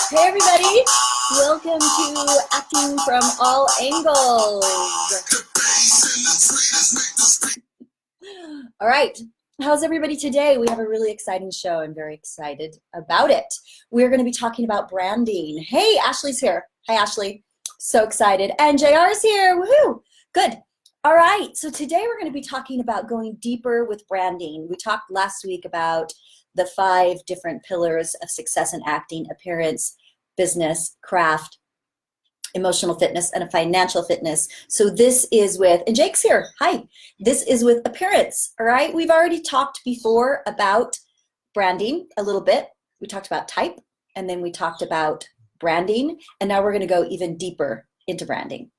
Hey everybody, welcome to Acting from All Angles. All right, how's everybody today? We have a really exciting show. I'm very excited about it. We're going to be talking about branding. Hey, Ashley's here. Hi, Ashley. So excited. And JR's here. Woohoo! Good. All right, so today we're going to be talking about going deeper with branding. We talked last week about the 5 different pillars of success in acting: appearance, business, craft, emotional fitness, and a financial fitness. So this is with, and Jake's here, hi. This is with appearance, all right? We've already talked before about branding a little bit. We talked about type, and then we talked about branding, and now we're gonna go even deeper into branding.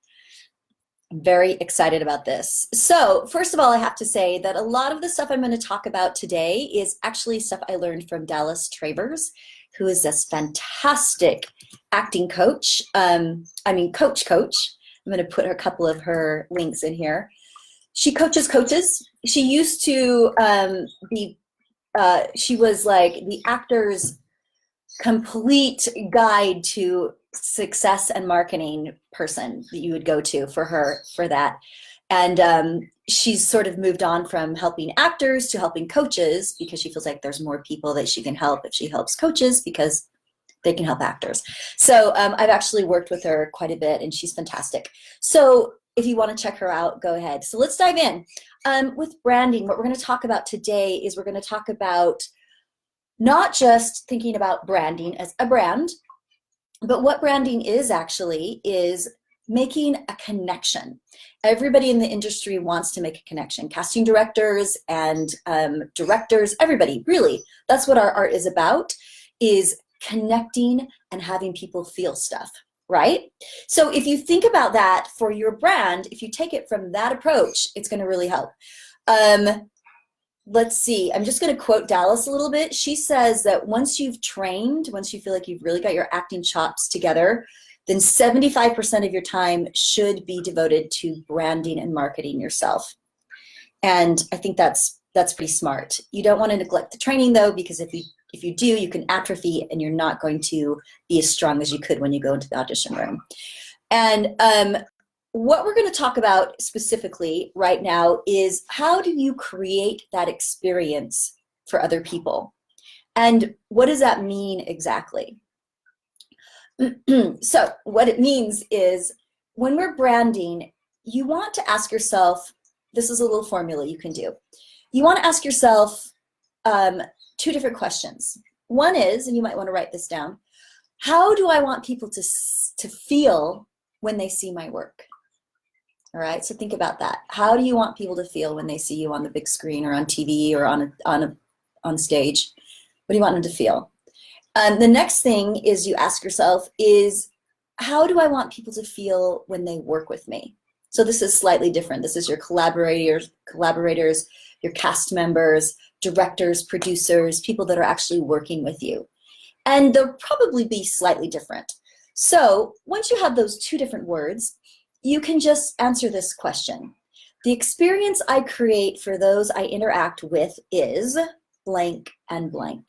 I'm very excited about this. So first of all, I have to say that a lot of the stuff I'm going to talk about today is actually stuff I learned from Dallas Travers, who is this fantastic acting coach. Coach. I'm going to put a couple of her links in here. She coaches coaches. She used to she was like the actor's complete guide to success and marketing person that you would go to for that. And she's sort of moved on from helping actors to helping coaches because she feels like there's more people that she can help if she helps coaches because they can help actors. So I've actually worked with her quite a bit and she's fantastic. So if you want to check her out, go ahead. So let's dive in. With branding, what we're going to talk about today is we're going to talk about not just thinking about branding as a brand, but what branding is actually is making a connection. Everybody in the industry wants to make a connection. Casting directors and directors, everybody, really. That's what our art is about, is connecting and having people feel stuff, right? So if you think about that for your brand, if you take it from that approach, it's going to really help. Let's see, I'm just going to quote Dallas a little bit. She says that once you've trained, once you feel like you've really got your acting chops together, then 75% of your time should be devoted to branding and marketing yourself. And I think that's pretty smart. You don't want to neglect the training though, because if you do, you can atrophy and you're not going to be as strong as you could when you go into the audition room. And what we're going to talk about specifically right now is how do you create that experience for other people? And what does that mean exactly? So what it means is when we're branding, you want to ask yourself, this is a little formula you can do. You want to ask yourself 2 different questions. One is, and you might want to write this down, how do I want people to feel when they see my work? All right, so think about that. How do you want people to feel when they see you on the big screen or on TV or on stage? What do you want them to feel? The next thing is you ask yourself is, how do I want people to feel when they work with me? So this is slightly different. This is your collaborators, your cast members, directors, producers, people that are actually working with you. And they'll probably be slightly different. So once you have those 2 different words, you can just answer this question. The experience I create for those I interact with is blank and blank.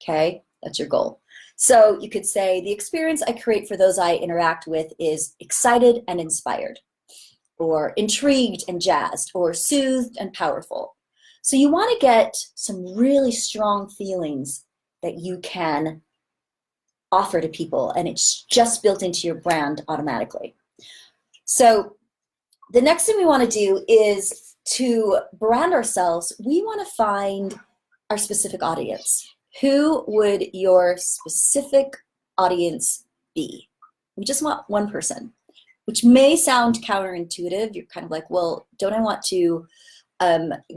Okay, that's your goal. So you could say the experience I create for those I interact with is excited and inspired, or intrigued and jazzed, or soothed and powerful. So you want to get some really strong feelings that you can offer to people, and it's just built into your brand automatically. So the next thing we want to do is to brand ourselves. We want to find our specific audience. Who would your specific audience be? We just want one person, which may sound counterintuitive. You're kind of like, well, don't I want to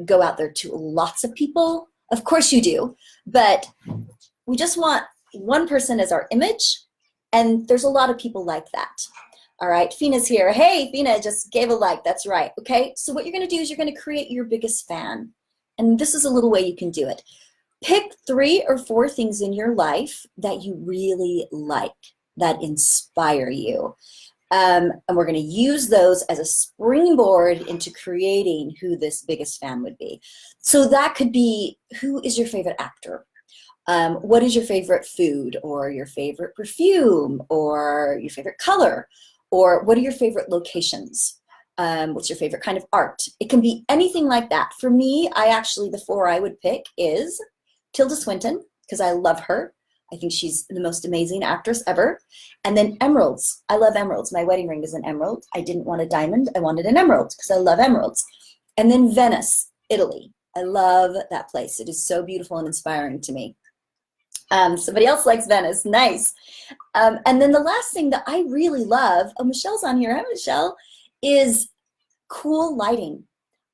go out there to lots of people? Of course you do, but we just want one person as our image, and there's a lot of people like that. All right, Fina's here. Hey, Fina just gave a like. That's right. Okay, so what you're going to do is you're going to create your biggest fan. And this is a little way you can do it. Pick 3 or 4 things in your life that you really like, that inspire you. And we're going to use those as a springboard into creating who this biggest fan would be. So that could be, who is your favorite actor? What is your favorite food, or your favorite perfume, or your favorite color, or what are your favorite locations? What's your favorite kind of art? It can be anything like that. For me, the 4 I would pick is Tilda Swinton, because I love her. I think she's the most amazing actress ever. And then emeralds. I love emeralds. My wedding ring is an emerald. I didn't want a diamond. I wanted an emerald because I love emeralds. And then Venice, Italy. I love that place. It is so beautiful and inspiring to me. Somebody else likes Venice. Nice. And then the last thing that I really love, oh, Michelle's on here. Hi, Michelle. Is cool lighting.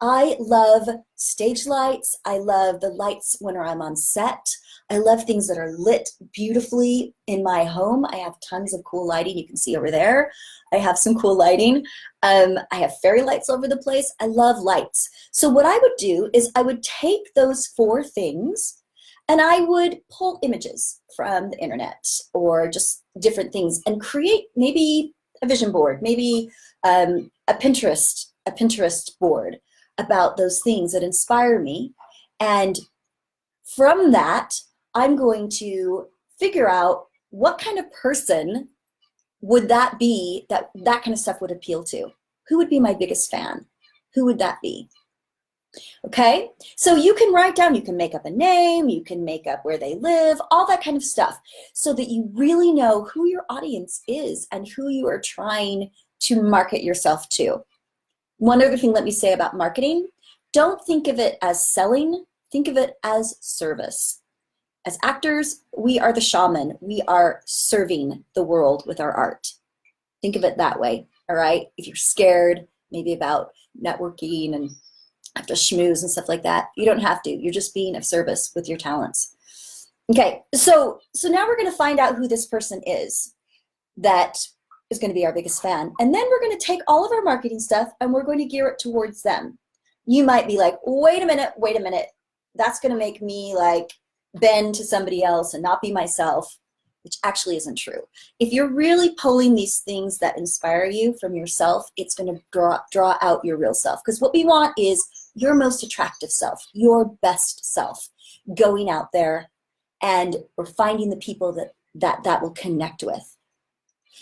I love stage lights. I love the lights when I'm on set. I love things that are lit beautifully in my home. I have tons of cool lighting. You can see over there. I have some cool lighting. I have fairy lights over the place. I love lights. So what I would do is I would take those 4 things and I would pull images from the internet or just different things and create maybe a vision board, maybe a Pinterest board about those things that inspire me. And from that, I'm going to figure out what kind of person would that be that kind of stuff would appeal to. Who would be my biggest fan? Who would that be? Okay, so you can write down, you can make up a name, you can make up where they live, all that kind of stuff, so that you really know who your audience is and who you are trying to market yourself to. One other thing let me say about marketing, don't think of it as selling, think of it as service. As actors, we are the shaman. We are serving the world with our art. Think of it that way, all right? If you're scared, maybe about networking and have to schmooze and stuff like that, you don't have to. You're just being of service with your talents. Okay, so now we're going to find out who this person is that is going to be our biggest fan. And then we're going to take all of our marketing stuff and we're going to gear it towards them. You might be like, wait a minute. That's going to make me like bend to somebody else and not be myself, which actually isn't true. If you're really pulling these things that inspire you from yourself, it's going to draw out your real self. Because what we want is your most attractive self, your best self, going out there and we're finding the people that will connect with.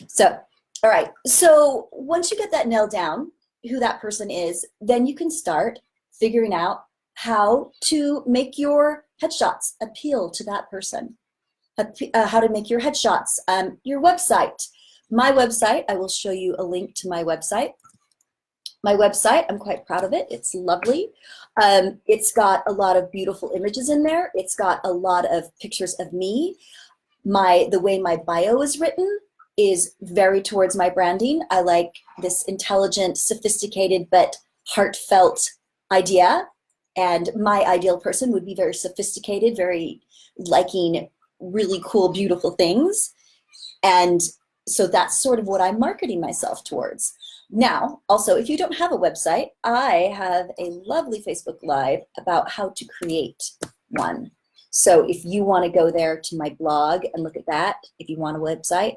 So, all right. So once you get that nailed down, who that person is, then you can start figuring out how to make your headshots appeal to that person. How to make your headshots, your website. My website, I will show you a link to my website. My website, I'm quite proud of it. It's lovely. It's got a lot of beautiful images in there. It's got a lot of pictures of me. The way my bio is written is very towards my branding. I like this intelligent, sophisticated, but heartfelt idea. And my ideal person would be very sophisticated, very liking really cool, beautiful things. And so that's sort of what I'm marketing myself towards. Now, also, if you don't have a website, I have a lovely Facebook Live about how to create one. So if you want to go there to my blog and look at that, if you want a website,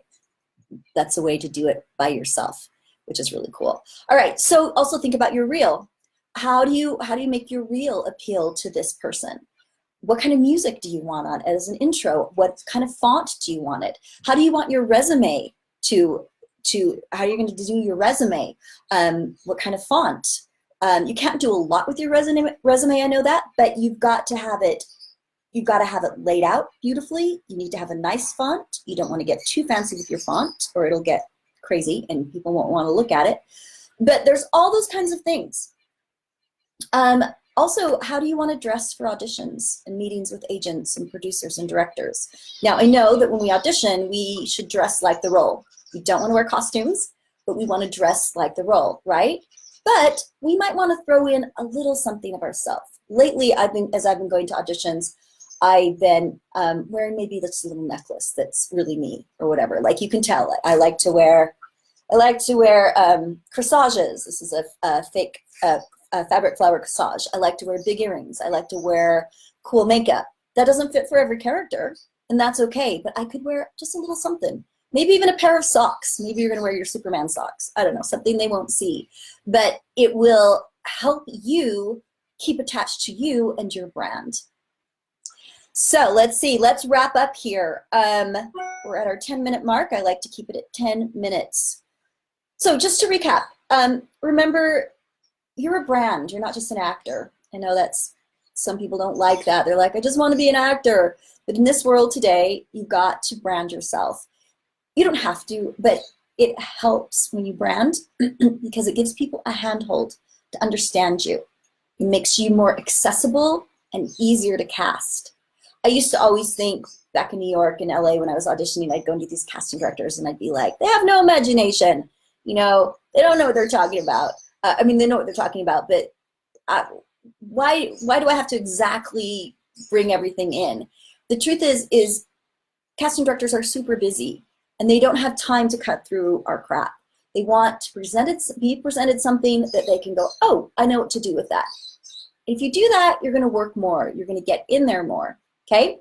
that's a way to do it by yourself, which is really cool. All right, so also think about your reel. How do you make your reel appeal to this person? What kind of music do you want on it as an intro? What kind of font do you want it? How do you want your resume how are you going to do your resume? What kind of font? You can't do a lot with your resume, I know that, but you've got to have it laid out beautifully. You need to have a nice font. You don't want to get too fancy with your font or it'll get crazy and people won't want to look at it. But there's all those kinds of things. Also, how do you want to dress for auditions and meetings with agents and producers and directors? Now, I know that when we audition, we should dress like the role. We don't want to wear costumes, but we want to dress like the role, right? But we might want to throw in a little something of ourselves. Lately, as I've been going to auditions, I've been wearing maybe this little necklace that's really me or whatever. Like you can tell, I like to wear corsages. This is a fake fabric flower corsage. I like to wear big earrings. I like to wear cool makeup. That doesn't fit for every character, and that's okay, but I could wear just a little something. Maybe even a pair of socks. Maybe you're gonna wear your Superman socks. I don't know, something they won't see. But it will help you keep attached to you and your brand. So let's see, let's wrap up here. We're at our 10-minute mark. I like to keep it at 10 minutes. So just to recap, remember, you're a brand, you're not just an actor. I know that's, some people don't like that. They're like, I just want to be an actor. But in this world today, you've got to brand yourself. You don't have to, but it helps when you brand because it gives people a handhold to understand you. It makes you more accessible and easier to cast. I used to always think back in New York and LA when I was auditioning, I'd go into these casting directors and I'd be like, they have no imagination. You know, they don't know what they're talking about. I mean, they know what they're talking about, but why do I have to exactly bring everything in? The truth is casting directors are super busy and they don't have time to cut through our crap. They want to be presented something that they can go, oh, I know what to do with that. If you do that, you're gonna work more. You're gonna get in there more, okay?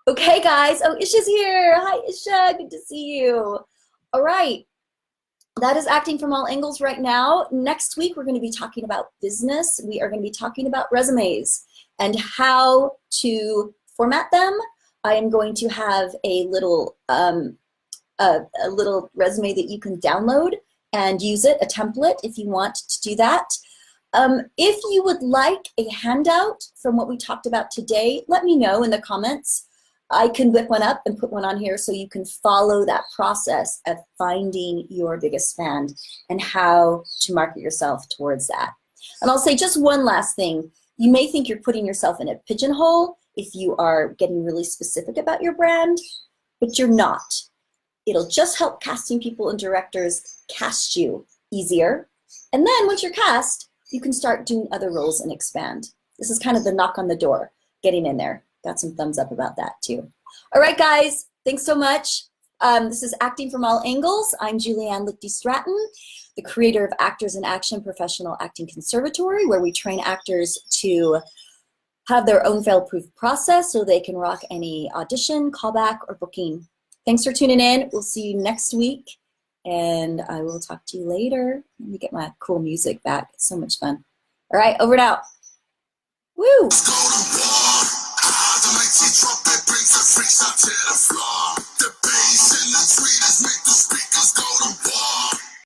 Okay, guys, oh, Isha's here. Hi, Isha, good to see you. All right, that is Acting from All Angles right now. Next week, we're gonna be talking about business. We are gonna be talking about resumes and how to format them. I am going to have a little resume that you can download and use it, a template, if you want to do that. If you would like a handout from what we talked about today, let me know in the comments. I can whip one up and put one on here so you can follow that process of finding your biggest fan and how to market yourself towards that. And I'll say just one last thing. You may think you're putting yourself in a pigeonhole if you are getting really specific about your brand, but you're not. It'll just help casting people and directors cast you easier. And then once you're cast, you can start doing other roles and expand. This is kind of the knock on the door, getting in there. Got some thumbs up about that too. All right, guys, thanks so much. This is Acting from All Angles. I'm Julianne Lichty Stratton, the creator of Actors in Action Professional Acting Conservatory, where we train actors to have their own fail-proof process so they can rock any audition, callback, or booking. Thanks for tuning in. We'll see you next week. And I will talk to you later. Let me get my cool music back. It's so much fun. All right, over and out. Woo!